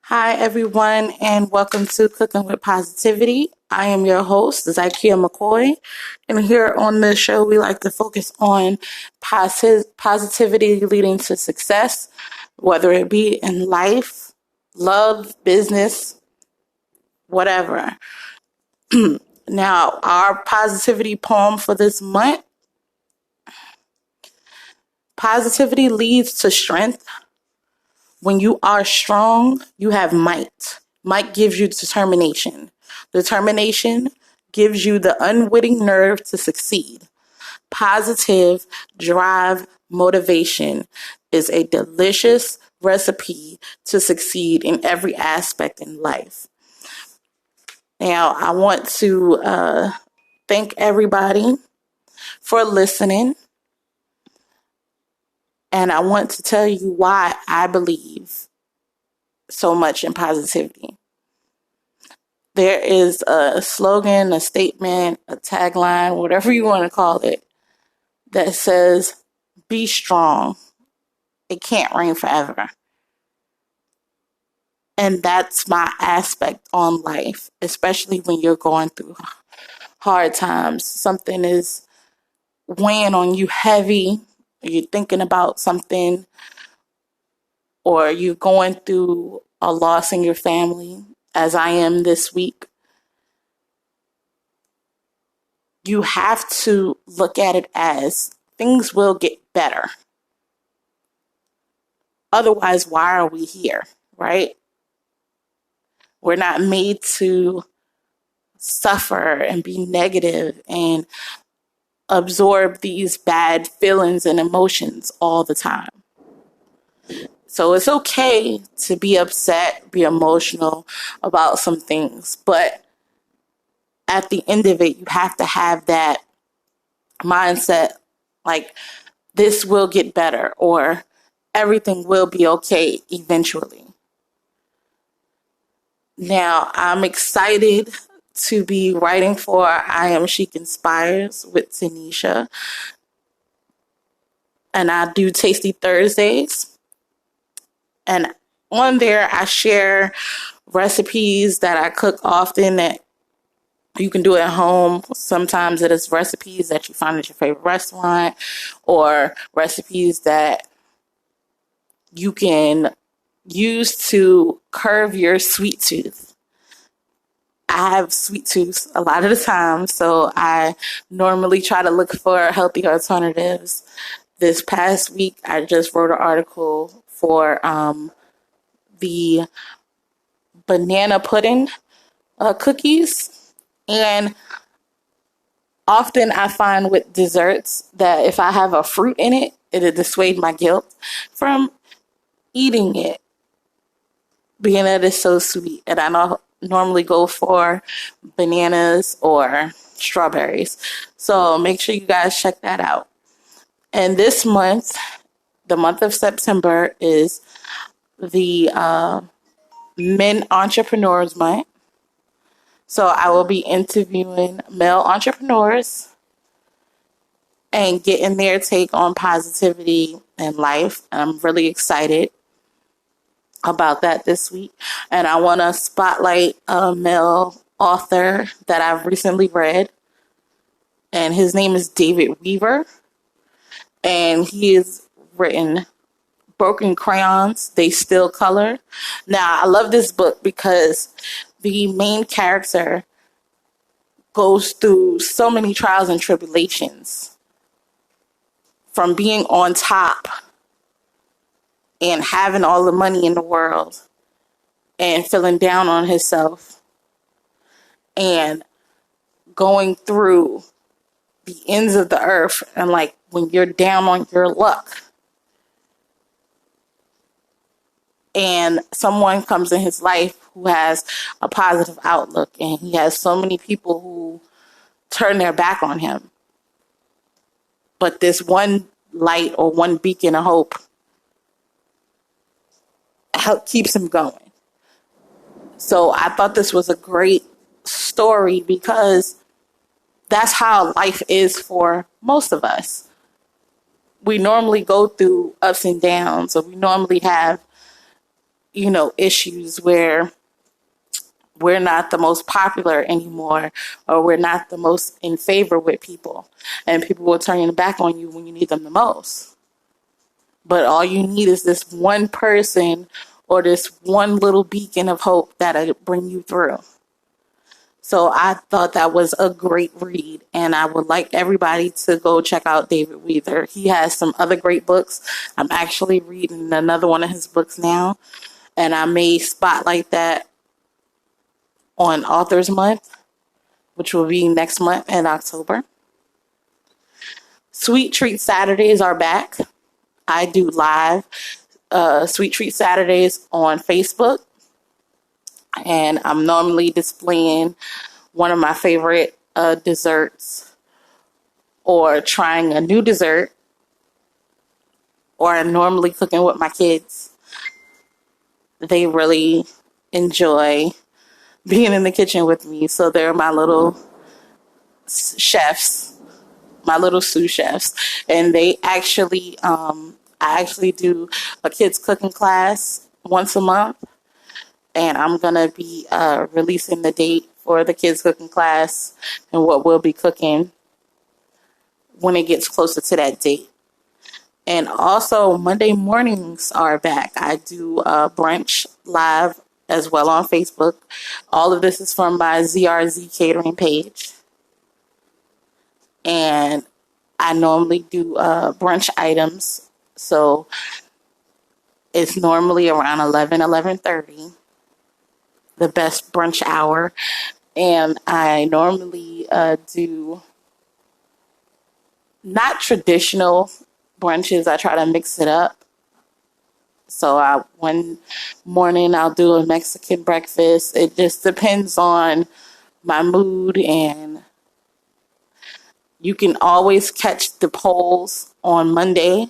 Hi, everyone, and welcome to Cooking with Positivity. I am your host, Zykia McCoy, and here on this show, we like to focus on positivity leading to success, whether it be in life, love, business, whatever. Now, our positivity poem for this month: positivity leads to strength. When you are strong, you have might. Might gives you determination. Determination gives you the unwitting nerve to succeed. Positive drive motivation is a delicious recipe to succeed in every aspect in life. Now, I want to thank everybody for listening, and I want to tell you why I believe so much in positivity. There is a slogan, a statement, a tagline, whatever you want to call it, that says, be strong. It can't rain forever. And that's my aspect on life, especially when you're going through hard times. Something is weighing on you heavy, or you're thinking about something, or you're going through a loss in your family, as I am this week. You have to look at it as things will get better. Otherwise, why are we here, right? We're not made to suffer and be negative and absorb these bad feelings and emotions all the time. So it's okay to be upset, be emotional about some things, but at the end of it, you have to have that mindset like this will get better or everything will be okay eventually. Now, I'm excited to be writing for I Am Chic Inspires with Tanisha. And I do Tasty Thursdays. And on there, I share recipes that I cook often that you can do at home. Sometimes it is recipes that you find at your favorite restaurant or recipes that you can use to curb your sweet tooth. I have sweet tooth a lot of the time, so I normally try to look for healthy alternatives. This past week, I just wrote an article for the banana pudding cookies. And often I find with desserts that if I have a fruit in it, it'll dissuade my guilt from eating it, being that it's so sweet. And I normally go for bananas or strawberries. So make sure you guys check that out. And this month, the month of September, is the Men Entrepreneurs Month. So I will be interviewing male entrepreneurs and getting their take on positivity and life. I'm really excited about that this week. And I want to spotlight a male author that I've recently read. And his name is David Weaver. And he has written Broken Crayons, They Still Color. Now, I love this book because the main character goes through so many trials and tribulations, from being on top and having all the money in the world and feeling down on himself and going through the ends of the earth, and like when you're down on your luck and someone comes in his life who has a positive outlook, and he has so many people who turn their back on him, but this one light or one beacon of hope keeps him going. So I thought this was a great story because that's how life is for most of us. We normally go through ups and downs, or we normally have issues where we're not the most popular anymore, or we're not the most in favor with people, and people will turn their back on you when you need them the most. But all you need is this one person or this one little beacon of hope that'll bring you through. So I thought that was a great read, and I would like everybody to go check out David Weather. He has some other great books. I'm actually reading another one of his books now, and I may spotlight that on Authors Month, which will be next month in October. Sweet Treat Saturdays are back. I do live Sweet Treat Saturdays on Facebook, and I'm normally displaying one of my favorite desserts, or trying a new dessert, or I'm normally cooking with my kids. They really enjoy being in the kitchen with me, so they're my little chefs, my little sous chefs, and they actually, I actually do a kids cooking class once a month, and I'm gonna be releasing the date for the kids cooking class and what we'll be cooking when it gets closer to that date. And also Monday mornings are back. I do brunch live as well on Facebook. All of this is from my ZRZ catering page. And I normally do brunch items. So it's normally around 11:30, the best brunch hour. And I normally do not traditional brunches. I try to mix it up. So one morning I'll do a Mexican breakfast. It just depends on my mood, and you can always catch the polls on Monday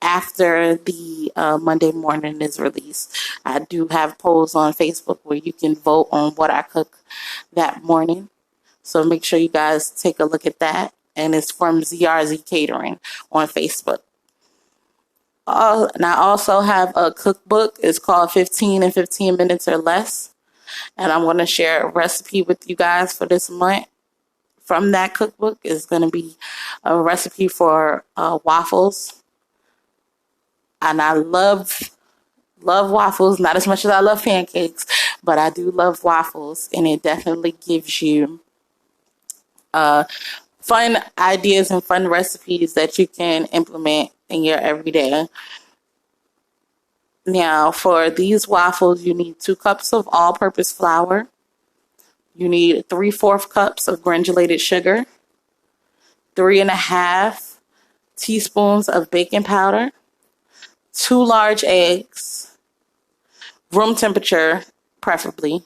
after the Monday morning is released. I do have polls on Facebook where you can vote on what I cook that morning. So make sure you guys take a look at that. And it's from ZRZ Catering on Facebook. And I also have a cookbook. It's called 15 in 15 Minutes or Less. And I'm going to share a recipe with you guys for this month. From that cookbook is going to be a recipe for waffles. And I love waffles, not as much as I love pancakes, but I do love waffles. And it definitely gives you fun ideas and fun recipes that you can implement in your everyday. Now, for these waffles, you need 2 cups of all-purpose flour. You need 3/4 cups of granulated sugar, 3.5 teaspoons of baking powder, 2 large eggs, room temperature preferably,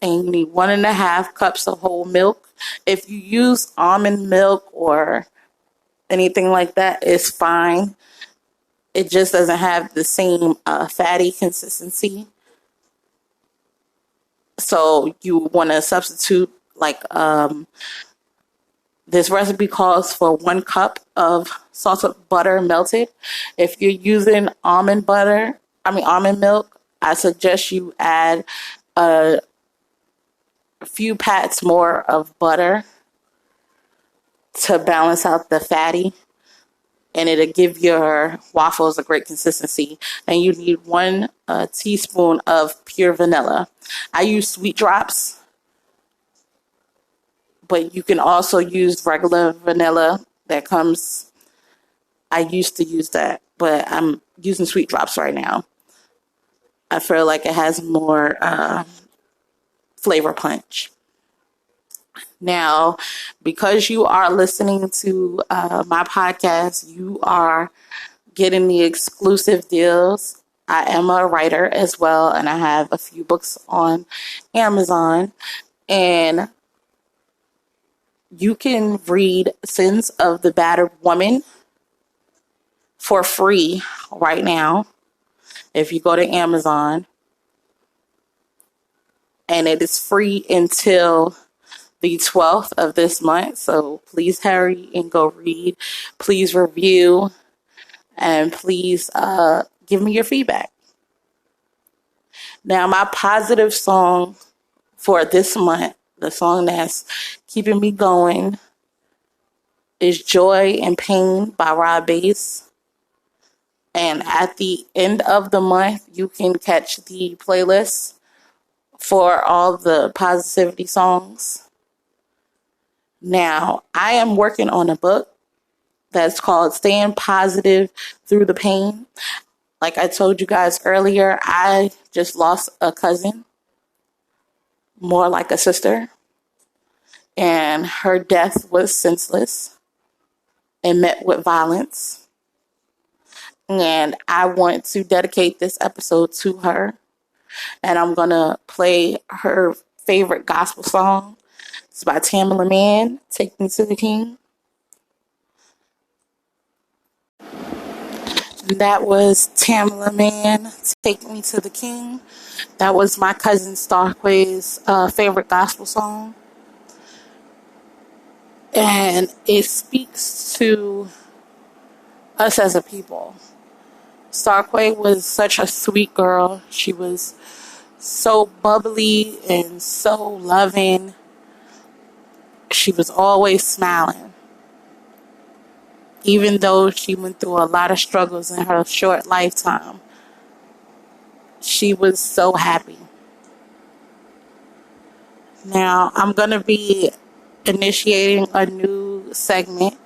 and you need 1.5 cups of whole milk. If you use almond milk or anything like that, it's fine. It just doesn't have the same fatty consistency. So you want to substitute, like, this recipe calls for 1 cup of salted butter melted. If you're using almond milk, I suggest you add a few pats more of butter to balance out the fatty, and it'll give your waffles a great consistency. And you need 1 teaspoon of pure vanilla. I use Sweet Drops, but you can also use regular vanilla that comes. I used to use that, but I'm using Sweet Drops right now. I feel like it has more flavor punch. Now, because you are listening to my podcast, you are getting the exclusive deals. I am a writer as well, and I have a few books on Amazon. And you can read Sins of the Battered Woman for free right now if you go to Amazon. And it is free until the 12th of this month. So please hurry and go read. Please review. And please give me your feedback. Now, my positive song for this month, the song that's keeping me going, is Joy and Pain by Rob Bass. And at the end of the month, you can catch the playlist for all the positivity songs. Now, I am working on a book that's called Staying Positive Through the Pain. Like I told you guys earlier, I just lost a cousin, more like a sister, and her death was senseless and met with violence. And I want to dedicate this episode to her. And I'm going to play her favorite gospel song. It's by Tamala Mann, Take Me to the King. That was Tamala Mann, Take Me to the King. That was my cousin Starquay's favorite gospel song. And it speaks to us as a people. Starquay was such a sweet girl. She was so bubbly and so loving. She was always smiling. Even though she went through a lot of struggles in her short lifetime, she was so happy. Now, I'm going to be initiating a new segment,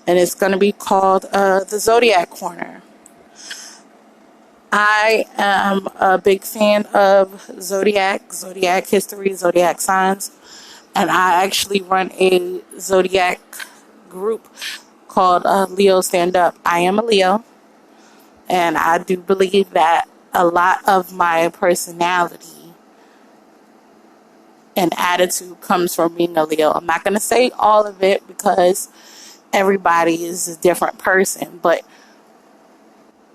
and it's going to be called the Zodiac Corner. I am a big fan of zodiac history, zodiac signs, and I actually run a zodiac group called Leo Stand Up. I am a Leo, and I do believe that a lot of my personality and attitude comes from being a Leo. I'm not going to say all of it because everybody is a different person, but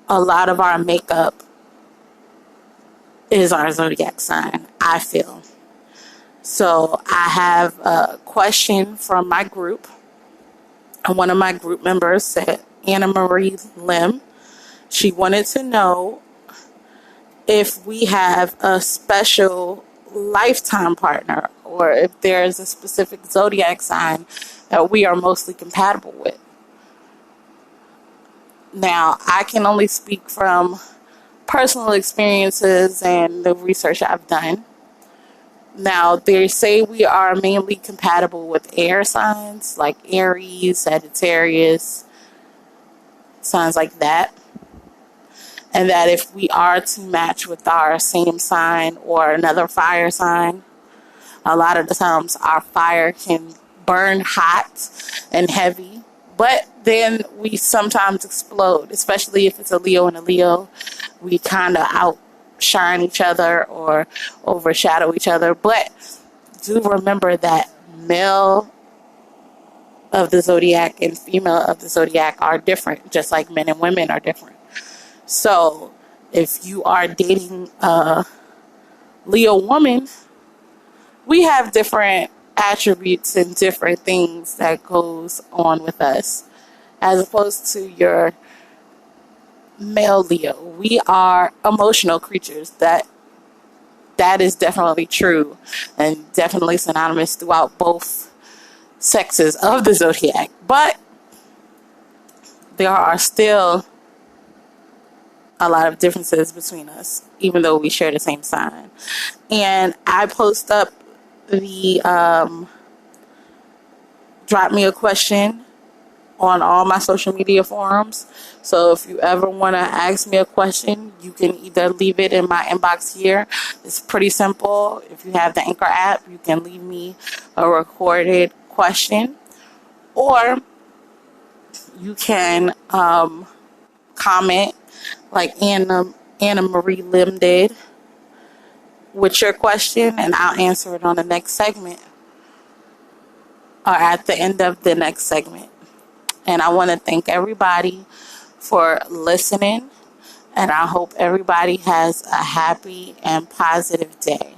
a lot of our makeup is our zodiac sign, I feel. So I have a question from my group. And one of my group members said, Anna Marie Lim, she wanted to know if we have a special lifetime partner or if there's a specific zodiac sign that we are mostly compatible with. Now, I can only speak from personal experiences and the research I've done. Now, they say we are mainly compatible with air signs like Aries, Sagittarius, signs like that. And that if we are to match with our same sign or another fire sign, a lot of the times our fire can burn hot and heavy. But then we sometimes explode, especially if it's a Leo and a Leo. We kind of outshine each other or overshadow each other. But do remember that male of the zodiac and female of the zodiac are different, just like men and women are different. So if you are dating a Leo woman, we have different attributes and different things that goes on with us as opposed to your male Leo. We are emotional creatures. That is definitely true and definitely synonymous throughout both sexes of the zodiac. But there are still a lot of differences between us, even though we share the same sign. And I post up the drop me a question on all my social media forums. So if you ever want to ask me a question, you can either leave it in my inbox here. It's pretty simple. If you have the Anchor app, you can leave me a recorded question, or you can comment like Anna Marie Lim did with your question, and I'll answer it on the next segment or at the end of the next segment. And I want to thank everybody for listening, and I hope everybody has a happy and positive day.